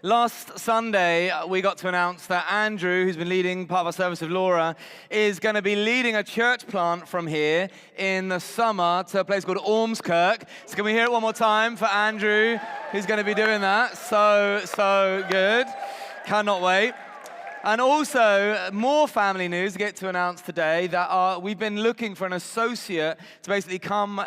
Last Sunday, we got to announce that Andrew, who's been leading part of our service with Laura, is going to be leading a church plant from here in the summer to a place called Ormskirk. So can we hear it one more time for Andrew, who's going to be doing that? So good. Cannot wait. And also, more family news to get to announce today that we've been looking for an associate to basically come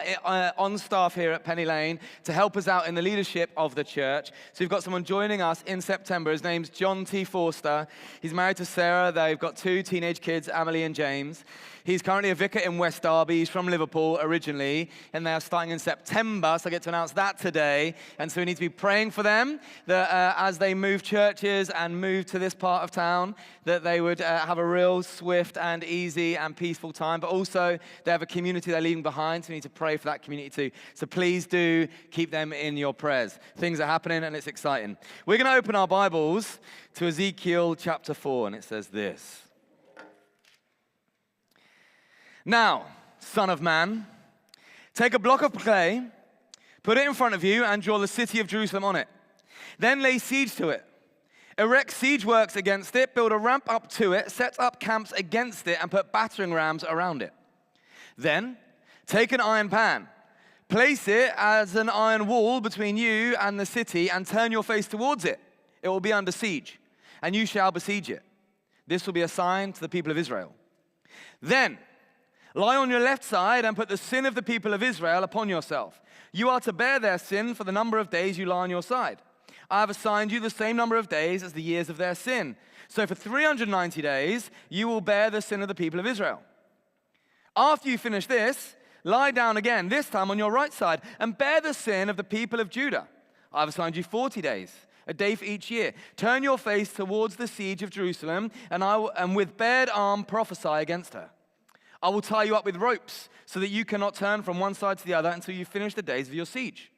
on staff here at Penny Lane to help us out in the leadership of the church. So we've got someone joining us in September. His name's John T. Forster. He's married to Sarah. They've got 2 teenage kids, Emily and James. He's currently a vicar in West Derby. He's from Liverpool originally, and they're starting in September, so I get to announce that today. And so we need to be praying for them that as they move churches and move to this part of town, that they would have a real swift and easy and peaceful time. But also, they have a community they're leaving behind, so we need to pray for that community too. So please do keep them in your prayers. Things are happening, and it's exciting. We're going to open our Bibles to Ezekiel chapter 4, and it says this. Now, son of man, take a block of clay, put it in front of you, and draw the city of Jerusalem on it. Then lay siege to it. Erect siege works against it, build a ramp up to it, set up camps against it, and put battering rams around it. Then take an iron pan, place it as an iron wall between you and the city, and turn your face towards it. It will be under siege, and you shall besiege it. This will be a sign to the people of Israel. Then lie on your left side and put the sin of the people of Israel upon yourself. You are to bear their sin for the number of days you lie on your side. I have assigned you the same number of days as the years of their sin. So for 390 days, you will bear the sin of the people of Israel. After you finish this, lie down again, this time on your right side, and bear the sin of the people of Judah. I have assigned you 40 days, a day for each year. Turn your face towards the siege of Jerusalem, and with bared arm prophesy against her. I will tie you up with ropes so that you cannot turn from one side to the other until you finish the days of your siege.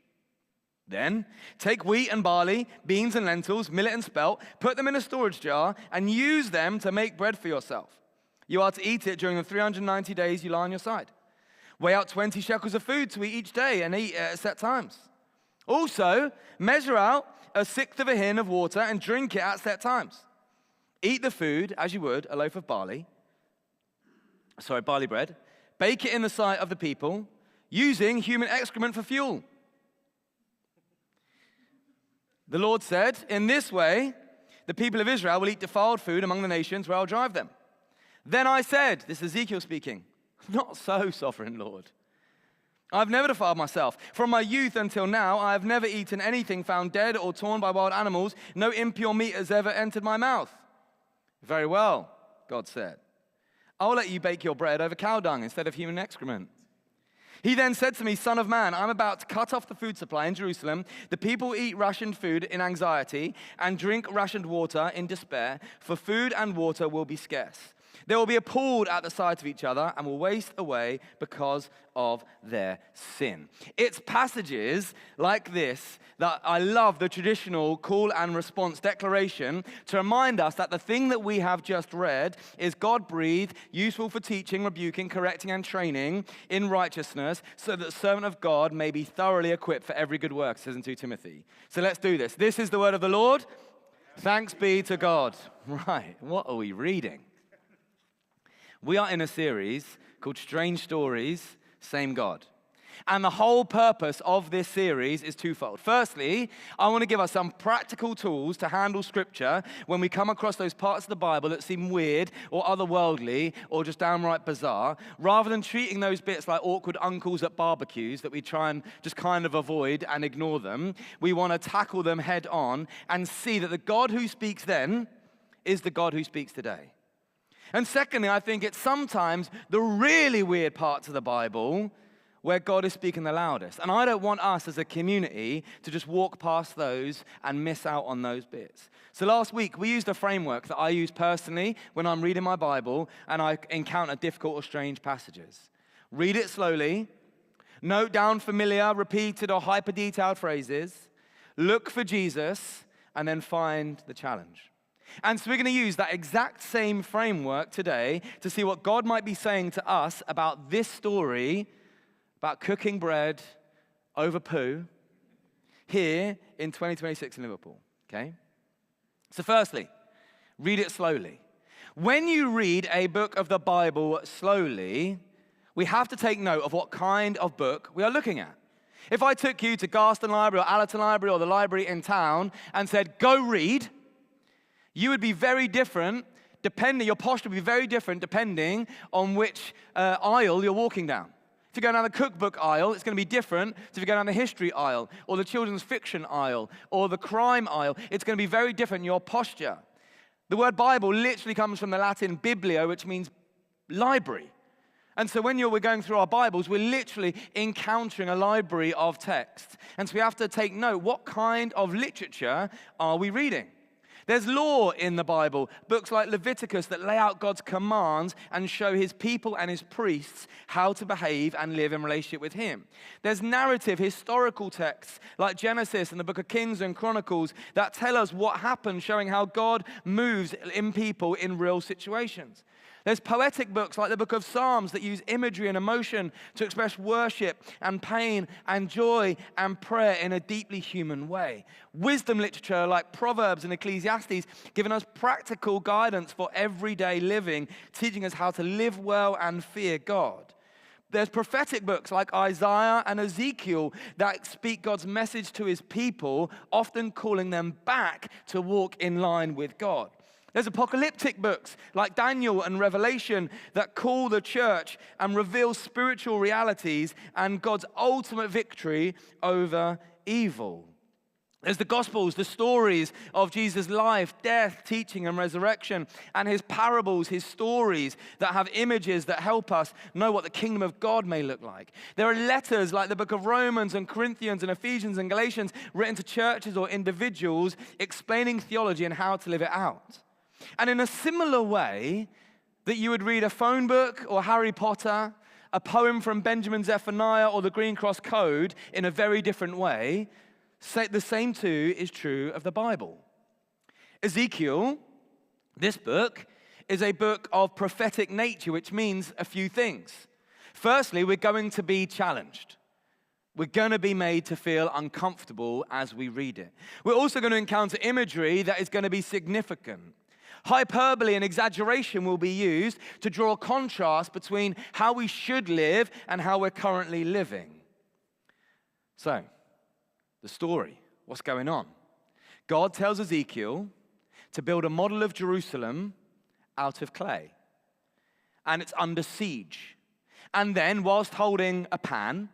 Then take wheat and barley, beans and lentils, millet and spelt, put them in a storage jar, and use them to make bread for yourself. You are to eat it during the 390 days you lie on your side. Weigh out 20 shekels of food to eat each day and eat at set times. Also, measure out a sixth of a hin of water and drink it at set times. Eat the food as you would a loaf of barley bread, bake it in the sight of the people, using human excrement for fuel. The Lord said, in this way, the people of Israel will eat defiled food among the nations where I'll drive them. Then I said, this is Ezekiel speaking, not so, sovereign Lord. I've never defiled myself. From my youth until now, I have never eaten anything found dead or torn by wild animals. No impure meat has ever entered my mouth. Very well, God said. I will let you bake your bread over cow dung instead of human excrement. He then said to me, son of man, I'm about to cut off the food supply in Jerusalem. The people eat rationed food in anxiety and drink rationed water in despair, for food and water will be scarce. They will be appalled at the sight of each other and will waste away because of their sin. It's passages like this that I love, the traditional call and response declaration, to remind us that the thing that we have just read is God-breathed, useful for teaching, rebuking, correcting, and training in righteousness, so that the servant of God may be thoroughly equipped for every good work, says in 2 Timothy. So let's do this. This is the word of the Lord. Thanks be to God. Right, what are we reading? We are in a series called Strange Stories, Same God. And the whole purpose of this series is twofold. Firstly, I want to give us some practical tools to handle Scripture when we come across those parts of the Bible that seem weird or otherworldly or just downright bizarre, rather than treating those bits like awkward uncles at barbecues that we try and just kind of avoid and ignore them. We want to tackle them head on and see that the God who speaks then is the God who speaks today. And secondly, I think it's sometimes the really weird parts of the Bible where God is speaking the loudest. And I don't want us as a community to just walk past those and miss out on those bits. So last week, we used a framework that I use personally when I'm reading my Bible and I encounter difficult or strange passages. Read it slowly, note down familiar, repeated, or hyper-detailed phrases, look for Jesus, and then find the challenge. And so we're going to use that exact same framework today to see what God might be saying to us about this story, about cooking bread over poo, here in 2026 in Liverpool. Okay? So firstly, read it slowly. When you read a book of the Bible slowly, we have to take note of what kind of book we are looking at. If I took you to Garston Library or Allerton Library or the library in town and said, go read, you would be very different, your posture would be very different depending on which aisle you're walking down. If you go down the cookbook aisle, it's going to be different to if you go down the history aisle or the children's fiction aisle or the crime aisle. It's going to be very different in your posture. The word Bible literally comes from the Latin biblio, which means library. And so when we're going through our Bibles, we're literally encountering a library of text. And so we have to take note, what kind of literature are we reading? There's law in the Bible, books like Leviticus that lay out God's commands and show his people and his priests how to behave and live in relationship with him. There's narrative, historical texts like Genesis and the book of Kings and Chronicles that tell us what happened, showing how God moves in people in real situations. There's poetic books like the book of Psalms that use imagery and emotion to express worship and pain and joy and prayer in a deeply human way. Wisdom literature like Proverbs and Ecclesiastes giving us practical guidance for everyday living, teaching us how to live well and fear God. There's prophetic books like Isaiah and Ezekiel that speak God's message to his people, often calling them back to walk in line with God. There's apocalyptic books like Daniel and Revelation that call the church and reveal spiritual realities and God's ultimate victory over evil. There's the Gospels, the stories of Jesus' life, death, teaching, and resurrection, and his parables, his stories that have images that help us know what the kingdom of God may look like. There are letters like the book of Romans and Corinthians and Ephesians and Galatians written to churches or individuals explaining theology and how to live it out. And in a similar way that you would read a phone book or Harry Potter, a poem from Benjamin Zephaniah or the Green Cross Code in a very different way, the same too is true of the Bible. Ezekiel, this book, is a book of prophetic nature, which means a few things. Firstly, we're going to be challenged. We're going to be made to feel uncomfortable as we read it. We're also going to encounter imagery that is going to be significant. Hyperbole and exaggeration will be used to draw a contrast between how we should live and how we're currently living. So, the story, what's going on? God tells Ezekiel to build a model of Jerusalem out of clay. And it's under siege. And then, whilst holding a pan,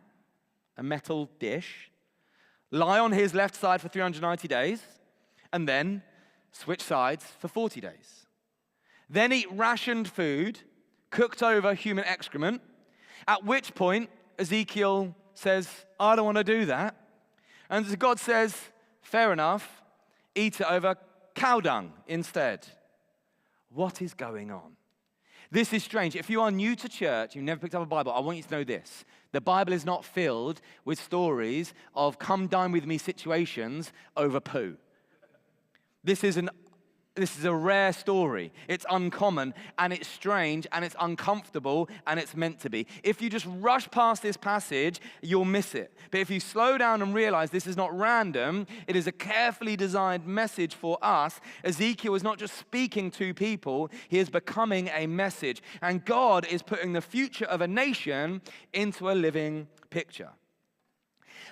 a metal dish, lie on his left side for 390 days, and then switch sides for 40 days. Then eat rationed food, cooked over human excrement, at which point Ezekiel says, I don't want to do that. And God says, fair enough, eat it over cow dung instead. What is going on? This is strange. If you are new to church, you've never picked up a Bible, I want you to know this. The Bible is not filled with stories of come dine with me situations over poo. This is a rare story. It's uncommon, and it's strange, and it's uncomfortable, and it's meant to be. If you just rush past this passage, you'll miss it. But if you slow down and realize this is not random, it is a carefully designed message for us. Ezekiel is not just speaking to people, he is becoming a message. And God is putting the future of a nation into a living picture.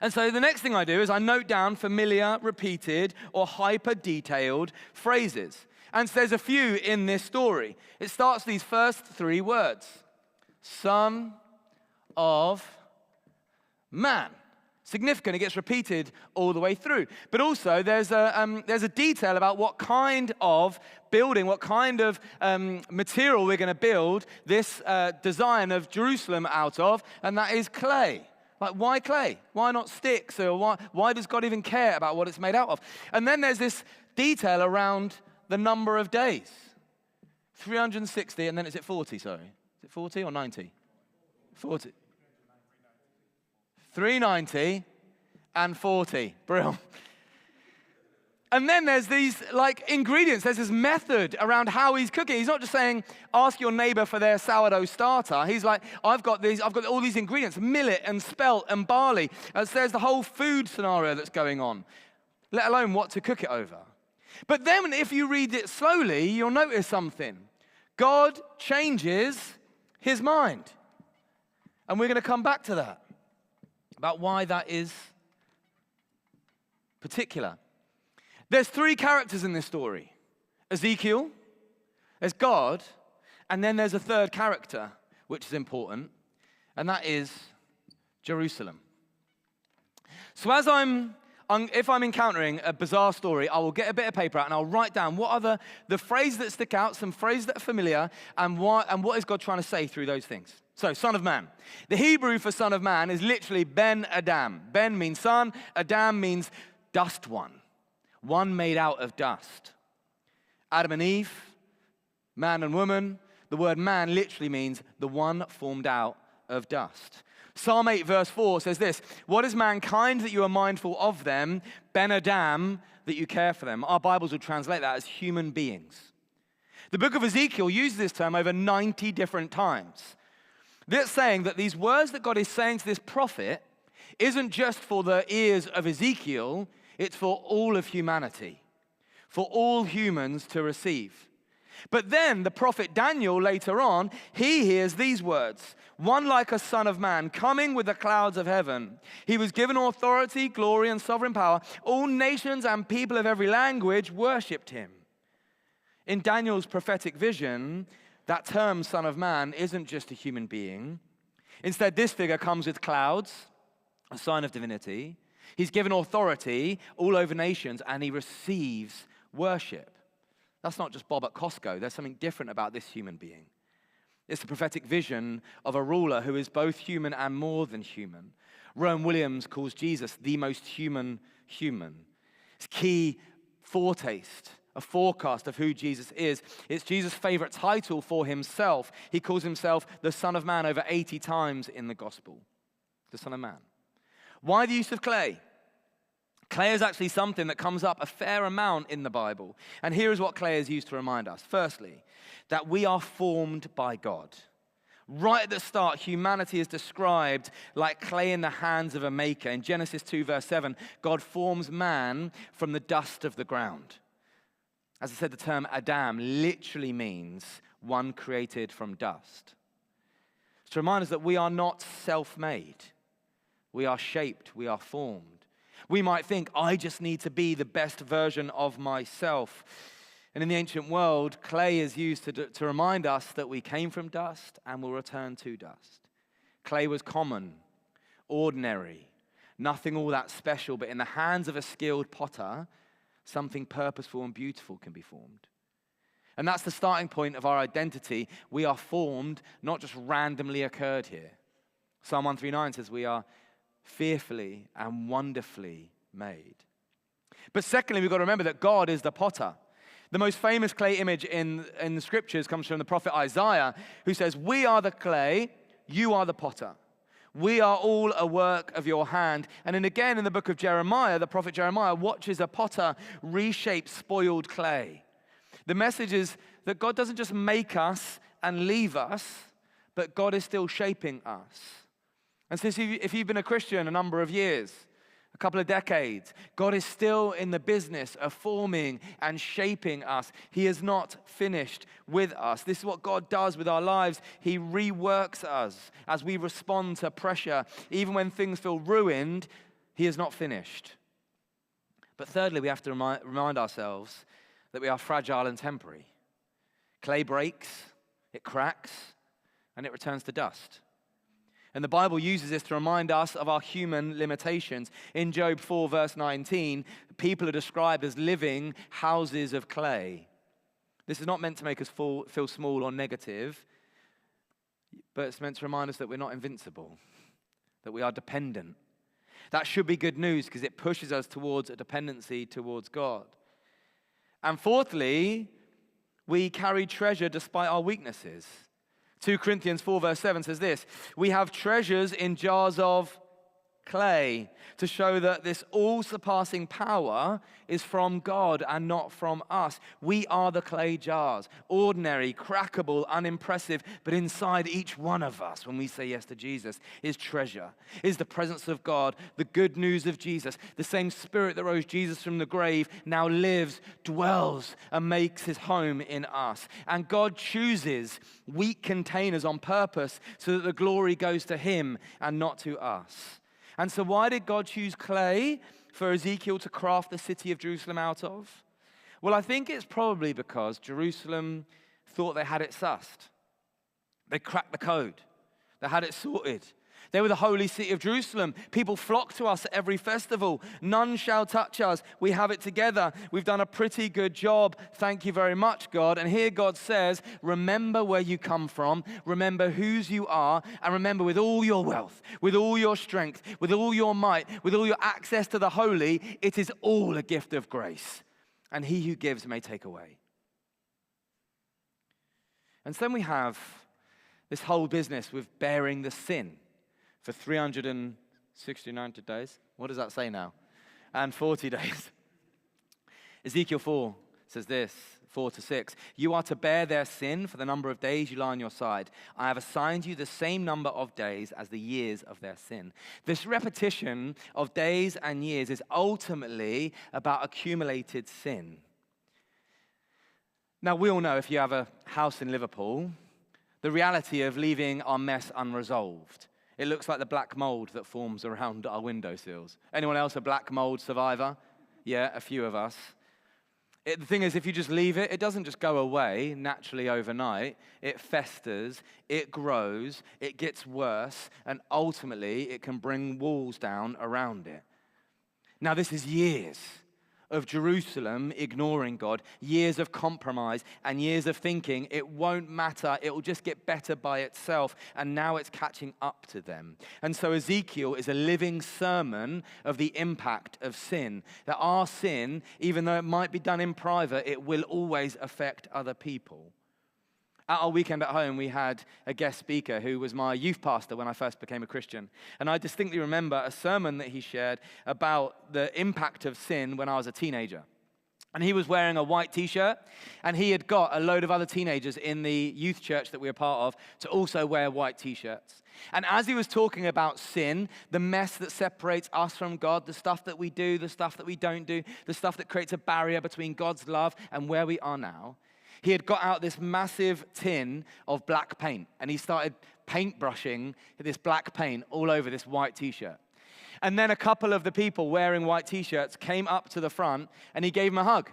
And so the next thing I do is I note down familiar, repeated, or hyper-detailed phrases. And so there's a few in this story. It starts with these first three words. Son of man. Significant, it gets repeated all the way through. But also there's a detail about what kind of building, what kind of material we're going to build this design of Jerusalem out of, and that is clay. Like, why clay? Why not sticks? Or why does God even care about what it's made out of? And then there's this detail around the number of days. 360, and then is it 40, sorry? Is it 40 or 90? 40. 390 and 40. Brilliant. And then there's these ingredients. There's this method around how he's cooking. He's not just saying, ask your neighbor for their sourdough starter. He's like, I've got all these ingredients, millet and spelt and barley. So there's the whole food scenario that's going on, let alone what to cook it over. But then if you read it slowly, you'll notice something. God changes his mind. And we're going to come back to that, about why that is particular. There's three characters in this story. Ezekiel, there's God, and then there's a third character, which is important, and that is Jerusalem. So if I'm encountering a bizarre story, I will get a bit of paper out and I'll write down what are the phrases that stick out, some phrases that are familiar, and what is God trying to say through those things. So, son of man. The Hebrew for son of man is literally Ben Adam. Ben means son, Adam means dust one made out of dust. Adam and Eve, man and woman, the word man literally means the one formed out of dust. Psalm 8 verse 4 says this, what is mankind that you are mindful of them, Ben Adam, that you care for them? Our Bibles will translate that as human beings. The book of Ezekiel uses this term over 90 different times. That's saying that these words that God is saying to this prophet isn't just for the ears of Ezekiel, it's for all of humanity, for all humans to receive. But then the prophet Daniel later on, he hears these words, one like a son of man coming with the clouds of heaven. He was given authority, glory, and sovereign power. All nations and people of every language worshipped him. In Daniel's prophetic vision, that term son of man isn't just a human being. Instead, this figure comes with clouds, a sign of divinity. He's given authority all over nations, and he receives worship. That's not just Bob at Costco. There's something different about this human being. It's the prophetic vision of a ruler who is both human and more than human. Rowan Williams calls Jesus the most human. It's key foretaste, a forecast of who Jesus is. It's Jesus' favorite title for himself. He calls himself the Son of Man over 80 times in the gospel. The Son of Man. Why the use of clay? Clay is actually something that comes up a fair amount in the Bible. And here is what clay is used to remind us. Firstly, that we are formed by God. Right at the start, humanity is described like clay in the hands of a maker. In Genesis 2, verse 7, God forms man from the dust of the ground. As I said, the term Adam literally means one created from dust. It's to remind us that we are not self-made. We are shaped, we are formed. We might think, I just need to be the best version of myself. And in the ancient world, clay is used to remind us that we came from dust and will return to dust. Clay was common, ordinary, nothing all that special, but in the hands of a skilled potter, something purposeful and beautiful can be formed. And that's the starting point of our identity. We are formed, not just randomly occurred here. Psalm 139 says we are fearfully and wonderfully made. But secondly, we've got to remember that God is the potter. The most famous clay image in the scriptures comes from the prophet Isaiah, who says, we are the clay, you are the potter. We are all a work of your hand. And then again in the book of Jeremiah, the prophet Jeremiah watches a potter reshape spoiled clay. The message is that God doesn't just make us and leave us, but God is still shaping us. And so if you've been a Christian a number of years, a couple of decades, God is still in the business of forming and shaping us. He is not finished with us. This is what God does with our lives. He reworks us as we respond to pressure. Even when things feel ruined, he is not finished. But thirdly, we have to remind ourselves that we are fragile and temporary. Clay breaks, it cracks, and it returns to dust. And the Bible uses this to remind us of our human limitations. In Job 4, verse 19, people are described as living houses of clay. This is not meant to make us feel small or negative, but it's meant to remind us that we're not invincible, that we are dependent. That should be good news because it pushes us towards a dependency towards God. And fourthly, we carry treasure despite our weaknesses. 2 Corinthians 4 verse 7 says this, we have treasures in jars of clay, to show that this all-surpassing power is from God and not from us. We are the clay jars, ordinary, crackable, unimpressive, but inside each one of us, when we say yes to Jesus, is treasure, is the presence of God, the good news of Jesus. The same Spirit that rose Jesus from the grave now lives, dwells, and makes his home in us. And God chooses weak containers on purpose so that the glory goes to him and not to us. And so why did God choose clay for Ezekiel to craft the city of Jerusalem out of? Well, I think it's probably because Jerusalem thought they had it sussed. They cracked the code. They had it sorted. They were the holy city of Jerusalem. People flock to us at every festival. None shall touch us. We have it together. We've done a pretty good job. Thank you very much, God. And here God says, remember where you come from, remember whose you are, and remember with all your wealth, with all your strength, with all your might, with all your access to the holy, it is all a gift of grace. And he who gives may take away. And so then we have this whole business with bearing the sin for 369 days. What does that say now? And 40 days. Ezekiel 4 says this, 4-6. You are to bear their sin for the number of days you lie on your side. I have assigned you the same number of days as the years of their sin. This repetition of days and years is ultimately about accumulated sin. Now, we all know if you have a house in Liverpool, the reality of leaving our mess unresolved. It looks like the black mold that forms around our windowsills. Anyone else a black mold survivor? Yeah, a few of us. The thing is, if you just leave it, it doesn't just go away naturally overnight. It festers, it grows, it gets worse, and ultimately it can bring walls down around it. Now, this is years of Jerusalem ignoring God, years of compromise and years of thinking it won't matter, it will just get better by itself, and now it's catching up to them. And so Ezekiel is a living sermon of the impact of sin, that our sin, even though it might be done in private, it will always affect other people. At our weekend at home, we had a guest speaker who was my youth pastor when I first became a Christian. And I distinctly remember a sermon that he shared about the impact of sin when I was a teenager. And he was wearing a white t-shirt, and he had got a load of other teenagers in the youth church that we were part of to also wear white t-shirts. And as he was talking about sin, the mess that separates us from God, the stuff that we do, the stuff that we don't do, the stuff that creates a barrier between God's love and where we are now, he had got out this massive tin of black paint, and he started paintbrushing this black paint all over this white t-shirt. And then a couple of the people wearing white t-shirts came up to the front, and he gave them a hug,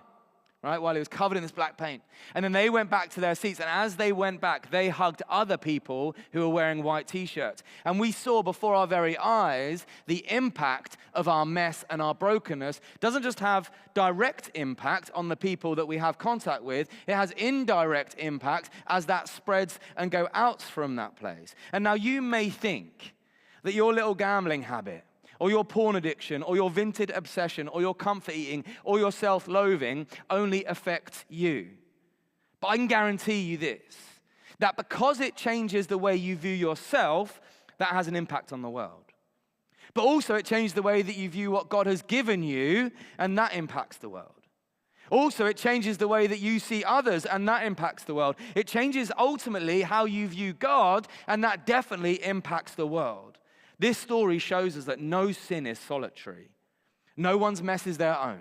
right, while he was covered in this black paint. And then they went back to their seats, and as they went back, they hugged other people who were wearing white t-shirts. And we saw before our very eyes the impact of our mess and our brokenness doesn't just have direct impact on the people that we have contact with, it has indirect impact as that spreads and go out from that place. And now you may think that your little gambling habit, or your porn addiction, or your vintage obsession, or your comfort eating, or your self-loathing only affects you. But I can guarantee you this, that because it changes the way you view yourself, that has an impact on the world. But also it changes the way that you view what God has given you, and that impacts the world. Also, it changes the way that you see others, and that impacts the world. It changes ultimately how you view God, and that definitely impacts the world. This story shows us that no sin is solitary. No one's mess is their own.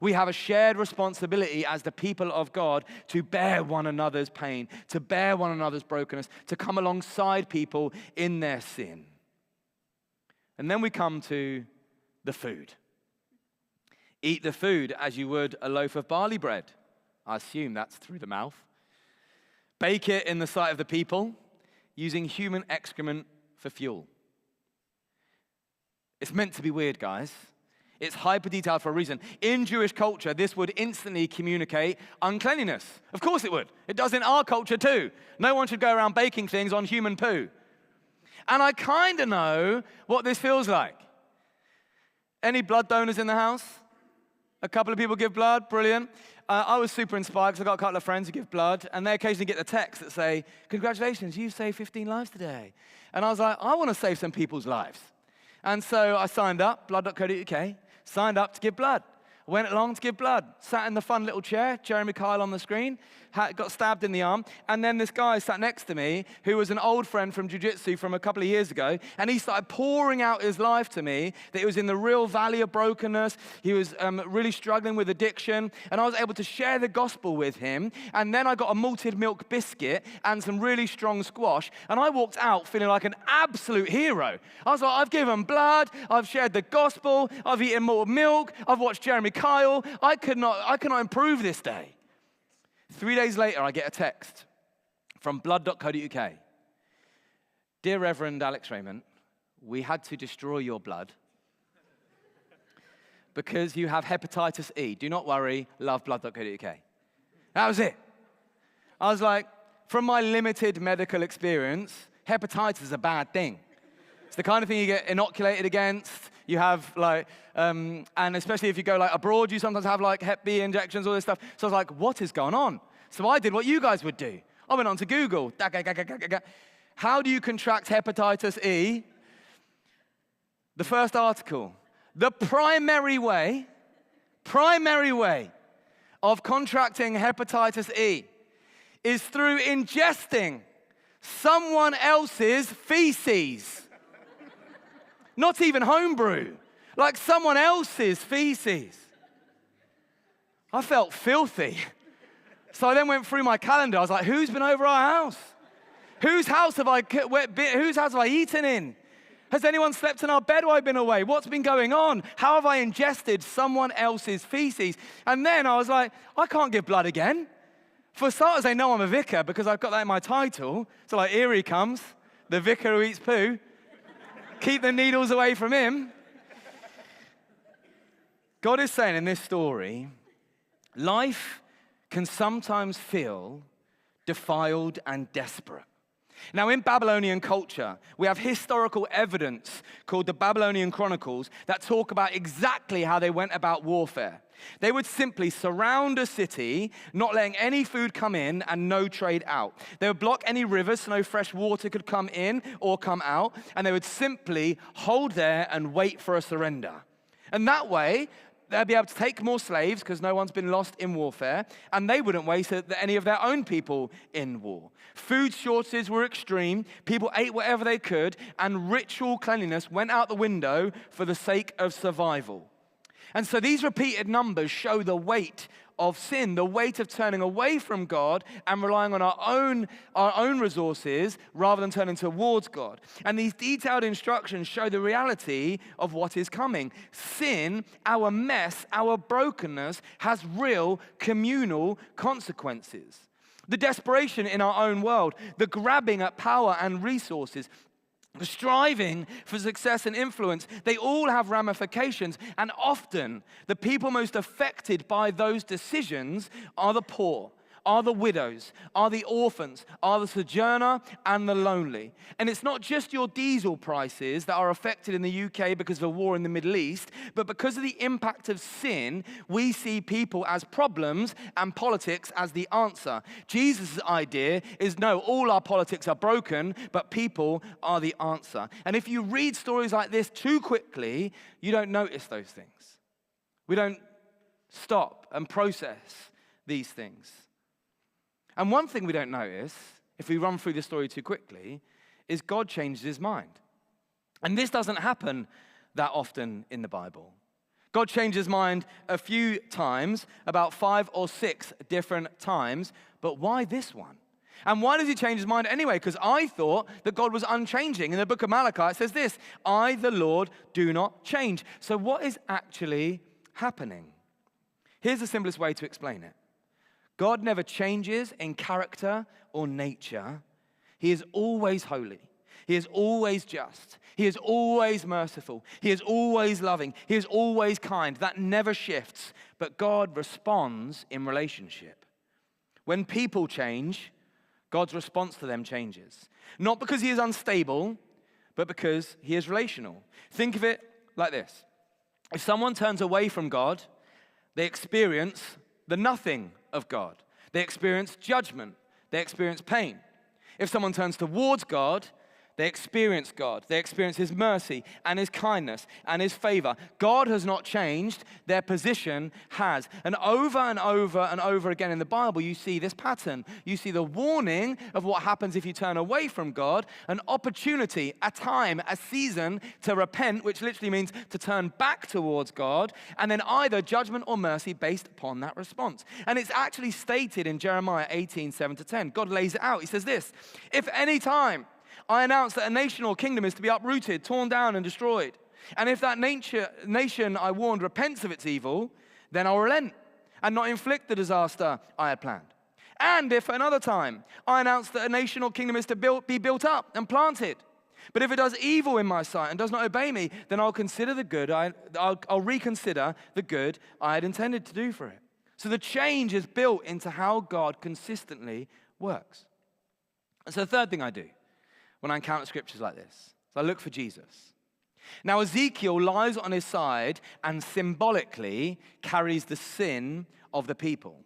We have a shared responsibility as the people of God to bear one another's pain, to bear one another's brokenness, to come alongside people in their sin. And then we come to the food. Eat the food as you would a loaf of barley bread. I assume that's through the mouth. Bake it in the sight of the people, using human excrement for fuel. It's meant to be weird, guys. It's hyper-detailed for a reason. In Jewish culture, this would instantly communicate uncleanliness. Of course it would. It does in our culture too. No one should go around baking things on human poo. And I kind of know what this feels like. Any blood donors in the house? A couple of people give blood? Brilliant. I was super inspired because I've got a couple of friends who give blood, and they occasionally get the texts that say, congratulations, you've saved 15 lives today. And I was like, I want to save some people's lives. And so I signed up, blood.co.uk, signed up to give blood. Went along to give blood, sat in the fun little chair, Jeremy Kyle on the screen, got stabbed in the arm, and then this guy sat next to me who was an old friend from jiu-jitsu from a couple of years ago, and he started pouring out his life to me, that he was in the real valley of brokenness, he was really struggling with addiction, and I was able to share the gospel with him, and then I got a malted milk biscuit and some really strong squash, and I walked out feeling like an absolute hero. I was like, I've given blood, I've shared the gospel, I've eaten malted milk, I've watched Jeremy Kyle, I could not improve this day. 3 days later, I get a text from blood.co.uk. Dear Reverend Alex Raymond, we had to destroy your blood because you have hepatitis E. Do not worry, love blood.co.uk. That was it. I was like, from my limited medical experience, hepatitis is a bad thing. It's the kind of thing you get inoculated against. You have and especially if you go abroad, you sometimes have Hep B injections, all this stuff. So I was like, what is going on? So I did what you guys would do. I went on to Google. How do you contract hepatitis E? The first article. The primary way of contracting hepatitis E is through ingesting someone else's feces. Not even homebrew, someone else's feces. I felt filthy. So I then went through my calendar. I was like, who's been over our house? Whose house have I eaten in? Has anyone slept in our bed while I've been away? What's been going on? How have I ingested someone else's feces? And then I was like, I can't give blood again. For starters, they know I'm a vicar because I've got that in my title. So here he comes, the vicar who eats poo. Keep the needles away from him. God is saying in this story, life can sometimes feel defiled and desperate. Now, in Babylonian culture, we have historical evidence called the Babylonian Chronicles that talk about exactly how they went about warfare. They would simply surround a city, not letting any food come in and no trade out. They would block any rivers so no fresh water could come in or come out, and they would simply hold there and wait for a surrender. And that way, they'd be able to take more slaves because no one's been lost in warfare, and they wouldn't waste any of their own people in war. Food shortages were extreme, people ate whatever they could, and ritual cleanliness went out the window for the sake of survival. And so these repeated numbers show the weight of sin, the weight of turning away from God and relying on our own resources rather than turning towards God. And these detailed instructions show the reality of what is coming. Sin, our mess, our brokenness, has real communal consequences. The desperation in our own world, the grabbing at power and resources, the striving for success and influence, they all have ramifications, and often the people most affected by those decisions are the poor, are the widows, are the orphans, are the sojourner and the lonely. And it's not just your diesel prices that are affected in the UK because of a war in the Middle East, but because of the impact of sin, we see people as problems and politics as the answer. Jesus' idea is no, all our politics are broken, but people are the answer. And if you read stories like this too quickly, you don't notice those things. We don't stop and process these things. And one thing we don't notice, if we run through the story too quickly, is God changes his mind. And this doesn't happen that often in the Bible. God changes his mind a few times, about 5 or 6 different times, but why this one? And why does he change his mind anyway? Because I thought that God was unchanging. In the book of Malachi, it says this, I, the Lord, do not change. So what is actually happening? Here's the simplest way to explain it. God never changes in character or nature. He is always holy. He is always just. He is always merciful. He is always loving. He is always kind. That never shifts. But God responds in relationship. When people change, God's response to them changes. Not because he is unstable, but because he is relational. Think of it like this. If someone turns away from God, they experience the nothing of God. They experience judgment. They experience pain. If someone turns towards God, They experience God. They experience his mercy and his kindness and his favor. God has not changed. Their position has. And over and over again in the Bible, you see this pattern. You see the warning of what happens if you turn away from God, an opportunity, a time, a season to repent, which literally means to turn back towards God, and then either judgment or mercy based upon that response. And it's actually stated in Jeremiah 18, 7-10. God lays it out. He says this, if any time I announce that a nation or kingdom is to be uprooted, torn down, and destroyed, and if that nation I warned repents of its evil, then I'll relent and not inflict the disaster I had planned. And if another time I announce that a nation or kingdom is to be built up and planted, but if it does evil in my sight and does not obey me, then I'll reconsider the good I had intended to do for it. So the change is built into how God consistently works. And so the third thing I do when I encounter scriptures like this is I look for Jesus. Now, Ezekiel lies on his side and symbolically carries the sin of the people.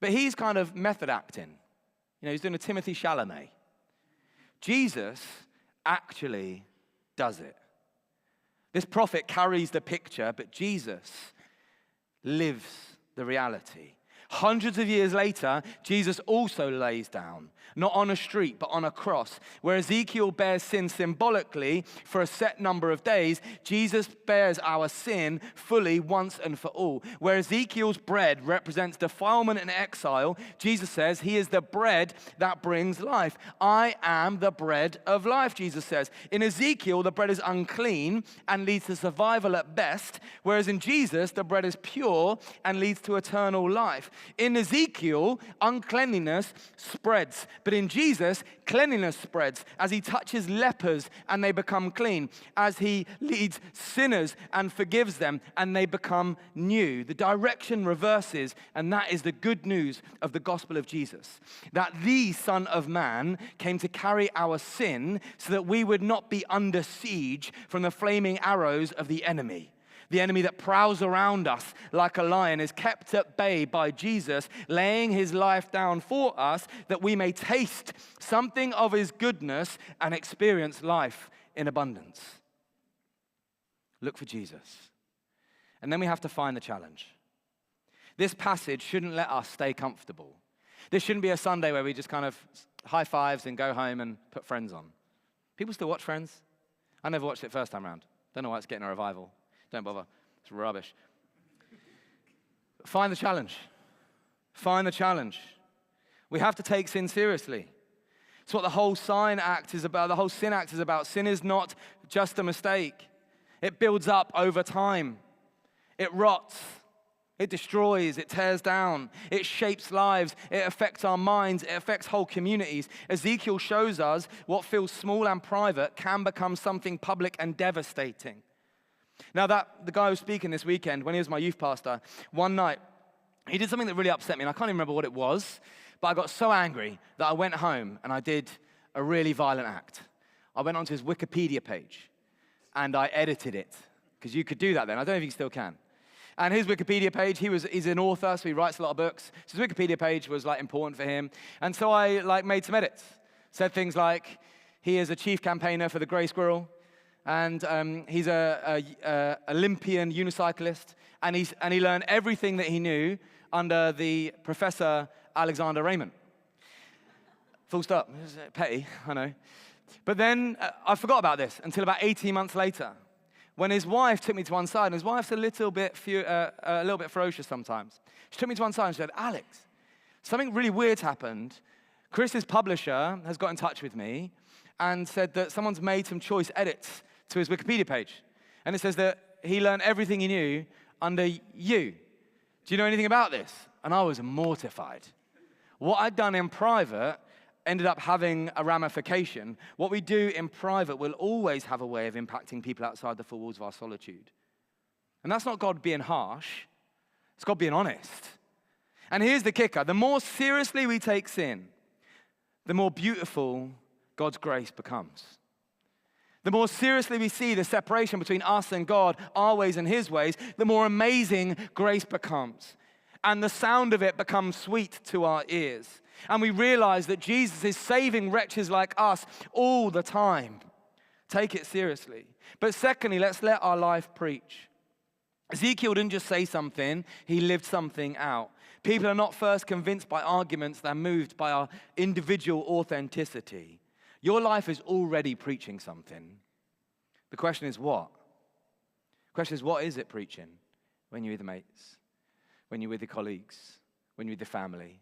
But he's kind of method acting. He's doing a Timothy Chalamet. Jesus actually does it. This prophet carries the picture, but Jesus lives the reality. Hundreds of years later, Jesus also lays down, not on a street, but on a cross. Where Ezekiel bears sin symbolically for a set number of days, Jesus bears our sin fully once and for all. Where Ezekiel's bread represents defilement and exile, Jesus says he is the bread that brings life. I am the bread of life, Jesus says. In Ezekiel, the bread is unclean and leads to survival at best, whereas in Jesus, the bread is pure and leads to eternal life. In Ezekiel, uncleanliness spreads, but in Jesus, cleanliness spreads as he touches lepers and they become clean, as he leads sinners and forgives them and they become new. The direction reverses, and that is the good news of the gospel of Jesus, that the Son of Man came to carry our sin so that we would not be under siege from the flaming arrows of the enemy. The enemy that prowls around us like a lion is kept at bay by Jesus, laying his life down for us that we may taste something of his goodness and experience life in abundance. Look for Jesus. And then we have to find the challenge. This passage shouldn't let us stay comfortable. This shouldn't be a Sunday where we just kind of high fives and go home and put Friends on. People still watch Friends? I never watched it first time around. Don't know why it's getting a revival. Don't bother. It's rubbish. Find the challenge. Find the challenge. We have to take sin seriously. It's what the whole sin act is about. The whole sin act is about. Sin is not just a mistake. It builds up over time. It rots. It destroys. It tears down. It shapes lives. It affects our minds. It affects whole communities. Ezekiel shows us what feels small and private can become something public and devastating. Now, the guy who was speaking this weekend, when he was my youth pastor, one night, he did something that really upset me, and I can't even remember what it was, but I got so angry that I went home and I did a really violent act. I went onto his Wikipedia page, and I edited it, because you could do that then. I don't know if you still can. And his Wikipedia page, he's an author, so he writes a lot of books. So his Wikipedia page was important for him. And so I made some edits. Said things like, he is a chief campaigner for the Grey Squirrel. And he's a Olympian unicyclist, and he learned everything that he knew under the Professor Alexander Raymond. Full stop. Petty, I know. But then I forgot about this until about 18 months later, when his wife took me to one side, and his wife's a little bit ferocious sometimes. She took me to one side and she said, Alex, something really weird happened. Chris's publisher has got in touch with me and said that someone's made some choice edits to his Wikipedia page. And it says that he learned everything he knew under you. Do you know anything about this? And I was mortified. What I'd done in private ended up having a ramification. What we do in private will always have a way of impacting people outside the four walls of our solitude. And that's not God being harsh. It's God being honest. And here's the kicker. The more seriously we take sin, the more beautiful God's grace becomes. The more seriously we see the separation between us and God, our ways and his ways, the more amazing grace becomes. And the sound of it becomes sweet to our ears. And we realize that Jesus is saving wretches like us all the time. Take it seriously. But secondly, let's let our life preach. Ezekiel didn't just say something, he lived something out. People are not first convinced by arguments, they're moved by our individual authenticity. Your life is already preaching something. The question is what? The question is, what is it preaching when you're with the mates, when you're with the colleagues, when you're with the family?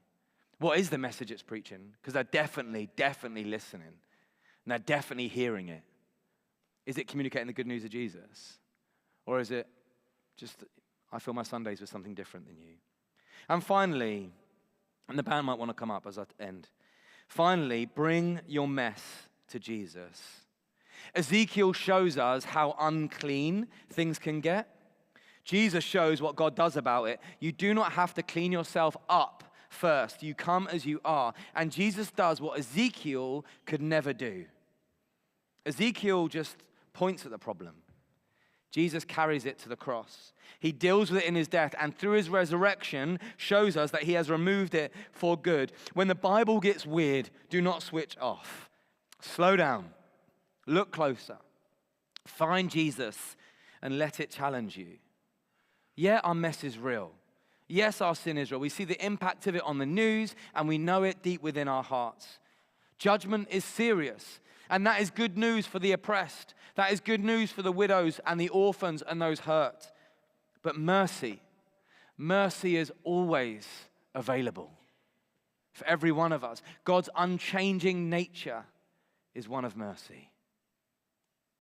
What is the message it's preaching? Because they're definitely listening. And they're definitely hearing it. Is it communicating the good news of Jesus? Or is it just, I fill my Sundays with something different than you? And finally, and the band might want to come up as I end. Finally, bring your mess to Jesus. Ezekiel shows us how unclean things can get. Jesus shows what God does about it. You do not have to clean yourself up first. You come as you are. And Jesus does what Ezekiel could never do. Ezekiel just points at the problem. Jesus carries it to the cross. He deals with it in his death, and through his resurrection shows us that he has removed it for good. When the Bible gets weird, do not switch off. Slow down. Look closer. Find Jesus and let it challenge you. Yeah, our mess is real. Yes, our sin is real. We see the impact of it on the news, and we know it deep within our hearts. Judgment is serious, and that is good news for the oppressed. That is good news for the widows and the orphans and those hurt. But mercy is always available for every one of us. God's unchanging nature is one of mercy.